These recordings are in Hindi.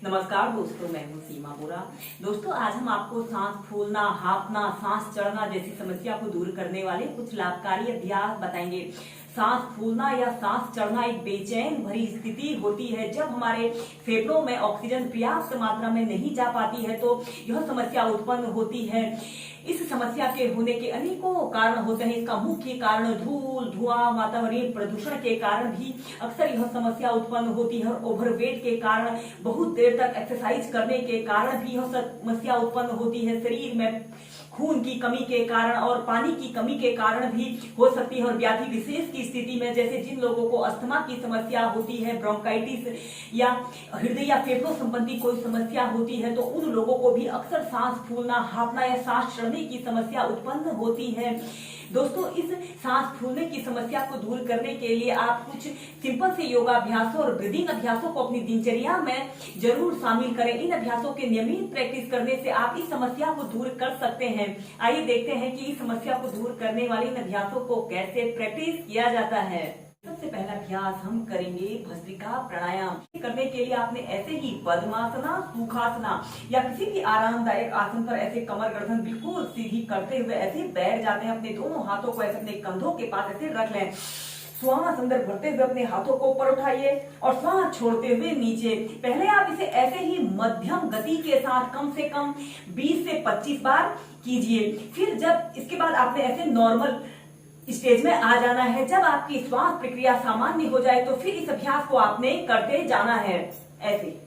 नमस्कार दोस्तों, मैं हूँ सीमा बोरा। दोस्तों, आज हम आपको सांस फूलना, हांफना, सांस चढ़ना जैसी समस्या को दूर करने वाले कुछ लाभकारी अभ्यास बताएंगे। सांस फूलना या सांस चढ़ना एक बेचैन भरी स्थिति होती है। जब हमारे फेफड़ों में ऑक्सीजन पर्याप्त मात्रा में नहीं जा पाती है तो यह समस्या उत्पन्न होती है। इस समस्या के होने के अनेकों कारण होते हैं। इसका मुख्य कारण धूल, धुआं, वातावरणीय प्रदूषण के कारण भी अक्सर यह समस्या उत्पन्न होती है। ओवरवेट के कारण, बहुत देर तक एक्सरसाइज करने के कारण भी यह समस्या उत्पन्न होती है। शरीर में खून की कमी के कारण और पानी की कमी के कारण भी हो सकती है। और व्याधि विशेष की स्थिति में, जैसे जिन लोगों को अस्थमा की समस्या होती है, ब्रोंकाइटिस या हृदय या फेफड़ों संबंधी कोई समस्या होती है, तो उन लोगों को भी अक्सर सांस फूलना, हांफना या सांस चढ़ने की समस्या उत्पन्न होती है। दोस्तों, इस सांस फूलने की समस्या को दूर करने के लिए आप कुछ सिंपल से योगाभ्यासों और ब्रीदिंग अभ्यासों को अपनी दिनचर्या में जरूर शामिल करें। इन अभ्यासों के नियमित प्रैक्टिस करने से आप इस समस्या को दूर कर सकते हैं। आइए देखते हैं कि इस समस्या को दूर करने वाले इन अभ्यासों को कैसे प्रैक्टिस किया जाता है। सबसे पहला अभ्यास हम करेंगे भस्त्रिका प्राणायाम। करने के लिए आपने ऐसे ही पद्मासना, सुखासना या किसी भी आरामदायक आसन पर ऐसे कमर गर्दन बिल्कुल सीधी करते हुए ऐसे बैठ जाते हैं। अपने दोनों हाथों को ऐसे अपने कंधों के पास ऐसे रख लें। श्वास अंदर भरते हुए अपने हाथों को ऊपर उठाइए और श्वास छोड़ते हुए नीचे। पहले आप इसे ऐसे ही मध्यम गति के साथ कम से कम 20 से 25 बार कीजिए। फिर जब इसके बाद आपने ऐसे नॉर्मल स्टेज में आ जाना है। जब आपकी श्वास प्रक्रिया सामान्य हो जाए तो फिर इस अभ्यास को आपने करते जाना है ऐसे।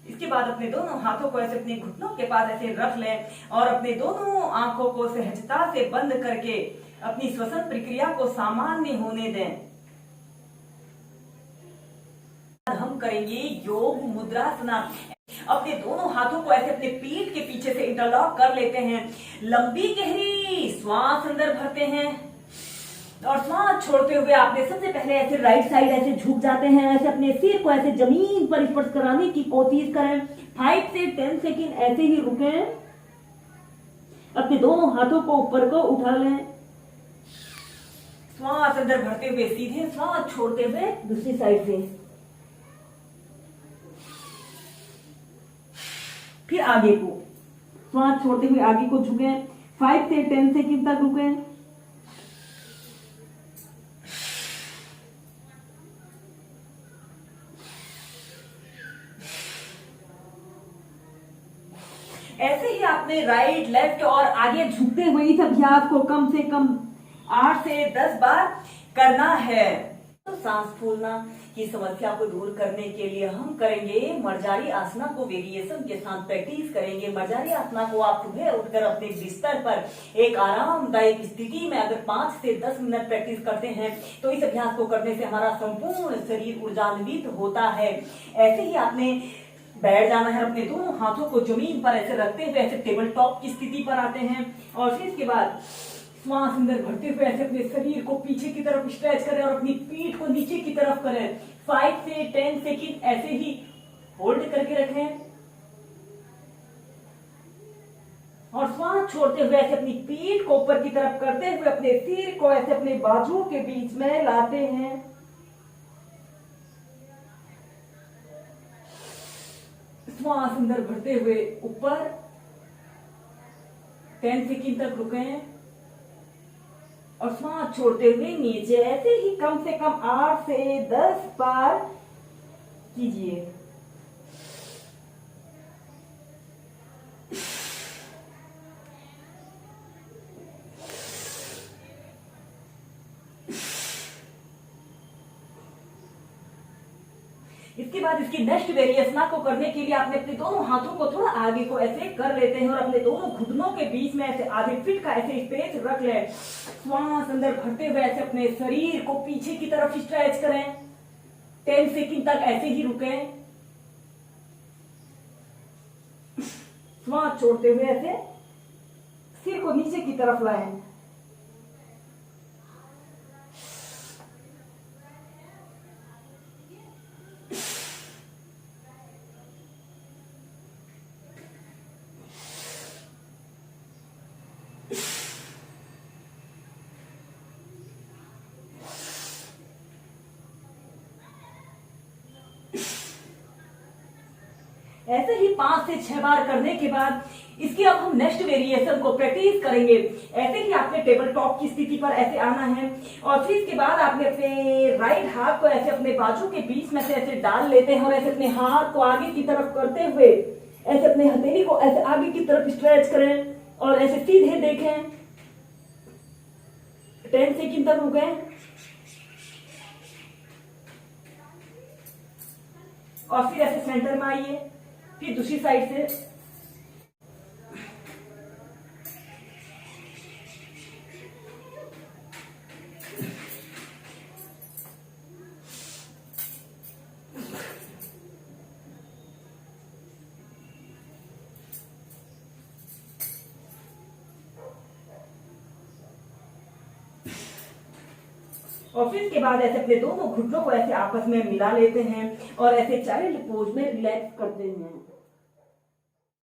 इसके बाद अपने दोनों हाथों को ऐसे अपने घुटनों के पास ऐसे रख लें और अपने दोनों आंखों को सहजता से बंद करके अपनी श्वसन प्रक्रिया को सामान्य होने दें। हम करेंगे योग मुद्रासना। अपने दोनों हाथों को ऐसे अपने पीठ के पीछे से इंटरलॉक कर लेते हैं। लंबी गहरी श्वास अंदर भरते हैं और श्वास छोड़ते हुए आपने सबसे पहले ऐसे राइट साइड ऐसे झुक जाते हैं। ऐसे अपने सिर को ऐसे जमीन पर स्पर्श कराने की कोशिश करें। 5 से 10 सेकंड ऐसे ही रुकें। अपने दोनों हाथों को ऊपर को उठा लें। श्वास अंदर भरते हुए सीधे, श्वास छोड़ते हुए दूसरी साइड से। फिर आगे को श्वास छोड़ते हुए आगे को झुके। 5 से 10 सेकंड तक रुकें। ऐसे ही आपने राइट, लेफ्ट और आगे झुकते हुए इस अभ्यास को कम से कम 8 से 10 बार करना है। तो सांस फूलना की समस्या को दूर करने के लिए हम करेंगे मर्जारी आसना को वेरिएशन के साथ प्रैक्टिस करेंगे। मर्जारी आसना को आप सुबह उठकर अपने बिस्तर पर एक आरामदायक स्थिति में अगर 5 से 10 मिनट प्रैक्टिस करते हैं तो इस अभ्यास को करने से हमारा संपूर्ण शरीर ऊर्जान्वित होता है। ऐसे ही आपने बैठ जाना है। अपने दोनों हाथों को जमीन पर ऐसे रखते हुए ऐसे टेबल टॉप की स्थिति पर आते हैं और फिर इसके बाद श्वास अंदर भरते हुए ऐसे अपने शरीर को पीछे की तरफ स्ट्रेच करें और अपनी पीठ को नीचे की तरफ करें। 5 से 10 सेकंड ऐसे ही होल्ड करके रखें और श्वास छोड़ते हुए ऐसे अपनी पीठ को ऊपर की तरफ करते हुए अपने सिर को ऐसे अपने बाजुओं के बीच में लाते हैं। श्वास अंदर भरते हुए ऊपर 10 सेकंड तक रुकें और श्वास छोड़ते हुए नीचे। ऐसे ही कम से कम 8 से 10 बार कीजिए। इसके बाद इसकी नेक्स्ट वेरिएशन को करने के लिए आपने अपने दोनों हाथों को थोड़ा आगे को ऐसे कर लेते हैं और अपने दोनों घुटनों के बीच में ऐसे आधे फीट का ऐसे स्पेस रख ले। श्वास अंदर भरते हुए ऐसे अपने शरीर को पीछे की तरफ स्ट्रेच करें। 10 सेकंड तक ऐसे ही रुकें। श्वास छोड़ते हुए ऐसे सिर को नीचे की तरफ लाएं। ऐसे ही 5 से 6 बार करने के बाद इसकी अब हम नेक्स्ट वेरिएशन को प्रैक्टिस करेंगे। ऐसे ही आपने टेबल टॉप की स्थिति पर ऐसे आना है और फिर इसके बाद आपने अपने राइट हाथ को ऐसे अपने बाजू के बीच में से ऐसे डाल लेते हैं और ऐसे अपने हाथ को आगे की तरफ करते हुए ऐसे अपने हथेली को ऐसे आगे की तरफ स्ट्रेच करें और ऐसे सीधे देखें। 10 सेकंड तक हो गए और फिर ऐसे सेंटर में आइए, फिर दूसरी साइड से और फिर इसके बाद ऐसे अपने दोनों घुटनों को ऐसे आपस में मिला लेते हैं और ऐसे चाइल्ड पोज में रिलैक्स करते हैं।